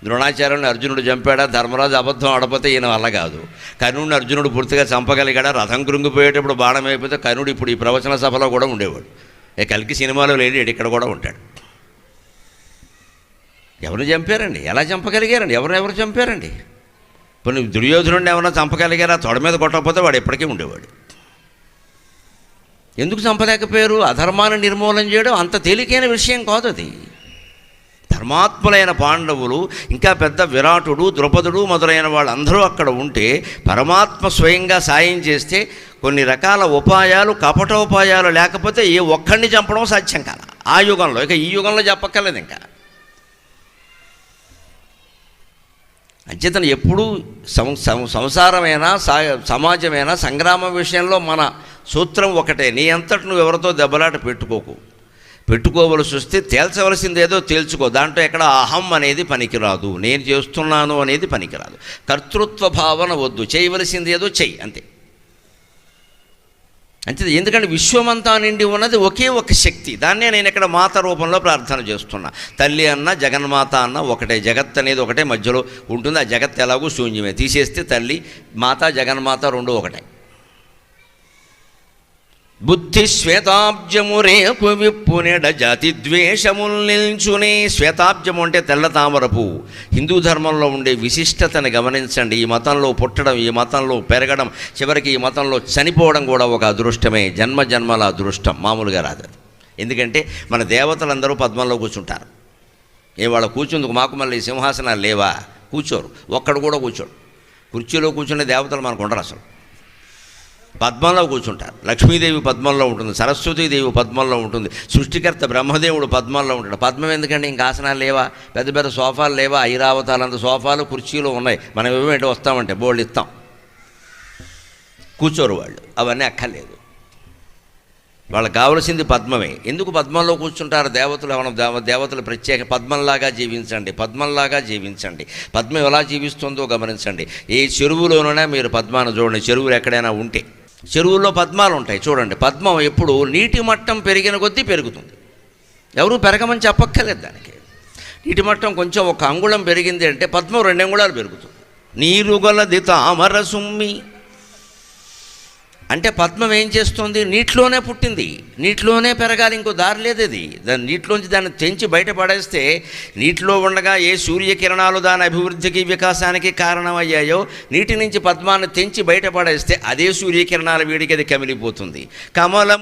ద్రోణాచార్యుని అర్జునుడు చంపాడా, ధర్మరాజు అబద్ధం ఆడపోతే ఈయన వల్ల కాదు. కర్ణుడిని అర్జునుడు పూర్తిగా చంపగలిగాడా, రథం కృంగిపోయేటప్పుడు బాణం అయిపోతే కర్ణుడు ఇప్పుడు ఈ ప్రవచన సభలో కూడా ఉండేవాడు. కల్కి సినిమాలో లేడు, ఇక్కడ కూడా ఉంటాడు. ఎవరు చంపారండి? ఎలా చంపగలిగారండి? ఎవరు చంపారండి? ఇప్పుడు దుర్యోధనుడిని ఏమన్నా చంపగలిగారా? తొడ మీద కొట్టకపోతే వాడు ఎప్పటికీ ఉండేవాడు. ఎందుకు చంపలేకపోయారు? అధర్మాన్ని నిర్మూలన చేయడం అంత తేలికైన విషయం కాదు అది. ధర్మాత్ములైన పాండవులు, ఇంకా పెద్ద విరాటుడు, ద్రుపదుడు మొదలైన వాళ్ళందరూ అక్కడ ఉంటే పరమాత్మ స్వయంగా సాయం చేస్తే కొన్ని రకాల ఉపాయాలు, కపటోపాయాలు లేకపోతే ఏ ఒక్కడిని చంపడం సాధ్యం కాదు ఆ యుగంలో. ఇక ఈ యుగంలో చెప్పక్కర్లేదు. ఇంకా అంచేతను ఎప్పుడూ సంసారమైనా సమాజమైనా సంగ్రామ విషయంలో మన సూత్రం ఒకటే: నీ అంతటి నువ్వు ఎవరితో దెబ్బలాట పెట్టుకోవలసి వస్తే తేల్చవలసింది ఏదో తేల్చుకో. దాంట్లో ఎక్కడ అహం అనేది పనికిరాదు, నేను చేస్తున్నాను అనేది పనికిరాదు. కర్తృత్వ భావన వద్దు, చేయవలసింది ఏదో చెయ్యి అంతే. అంతే. ఎందుకంటే విశ్వమంతా నిండి ఉన్నది ఒకే ఒక శక్తి. దాన్నే నేను ఇక్కడ మాత రూపంలో ప్రార్థన చేస్తున్నా. తల్లి అన్న జగన్మాత అన్న ఒకటే. జగత్ అనేది ఒకటే మధ్యలో ఉంటుంది. ఆ జగత్ ఎలాగూ శూన్యమే. తీసేస్తే తల్లి మాత జగన్మాత రెండు ఒకటే. బుద్ధి శ్వేతాబ్జము రేపు విప్పునెడ జాతి ద్వేషములు నిల్చునే. శ్వేతాబ్జము అంటే తెల్ల తామర పువ్వు. హిందూ ధర్మంలో ఉండే విశిష్టతను గమనించండి. ఈ మతంలో పుట్టడం, ఈ మతంలో పెరగడం, చివరికి ఈ మతంలో చనిపోవడం కూడా ఒక అదృష్టమే. జన్మల అదృష్టం, మామూలుగా రాదు. ఎందుకంటే మన దేవతలందరూ పద్మంలో కూర్చుంటారు. వాళ్ళ కూర్చుందుకు మాకు మళ్ళీ సింహాసనాలు లేవా? కూర్చోరు. ఒక్కడు కూడా కూర్చోడు. కుర్చీలో కూర్చునే దేవతలు మనకు ఉండరు. అసలు పద్మంలో కూర్చుంటారు. లక్ష్మీదేవి పద్మంలో ఉంటుంది, సరస్వతీదేవి పద్మంలో ఉంటుంది, సృష్టికర్త బ్రహ్మదేవుడు పద్మంలో ఉంటాడు. పద్మం ఎందుకంటే ఇంకా ఆసనాలు లేవా? పెద్ద పెద్ద సోఫాలు లేవా? ఐరావతాలంత సోఫాలు కుర్చీలు ఉన్నాయి. మనం ఏమేంటి వస్తామంటే బోల్డ్ ఇస్తాం. కూర్చోరు వాళ్ళు. అవన్నీ అక్కర్లేదు. వాళ్ళకి కావలసింది పద్మమే. ఎందుకు పద్మంలో కూర్చుంటారు దేవతలు? ఏమన్నా దేవతలు ప్రత్యేక పద్మంలాగా జీవించండి, పద్మంలాగా జీవించండి. పద్మం ఎలా జీవిస్తుందో గమనించండి. ఏ చెరువులోనైనా మీరు పద్మాన్ని చూడండి. చెరువులు ఎక్కడైనా ఉంటే చెరువుల్లో పద్మాలు ఉంటాయి చూడండి. పద్మం ఎప్పుడు నీటి మట్టం పెరిగిన కొద్దీ పెరుగుతుంది. ఎవరు పెరగమని చెప్పక్కర్లేదు దానికి. నీటి మట్టం కొంచెం ఒక అంగుళం పెరిగింది అంటే పద్మం 2 అంగుళాలు పెరుగుతుంది. నీరుగలది తామర సుమ్మి అంటే పద్మం ఏం చేస్తుంది? నీటిలోనే పుట్టింది, నీటిలోనే పెరగాలి, ఇంకో దారి లేదు. అది దాని నీటిలోంచి దాన్ని తెంచి బయటపడేస్తే నీటిలో ఉండగా ఏ సూర్యకిరణాలు దాని అభివృద్ధికి వికాసానికి కారణమయ్యాయో నీటి నుంచి పద్మాన్ని తెంచి బయటపడేస్తే అదే సూర్యకిరణాల వేడికి అది కమిలిపోతుంది. కమలం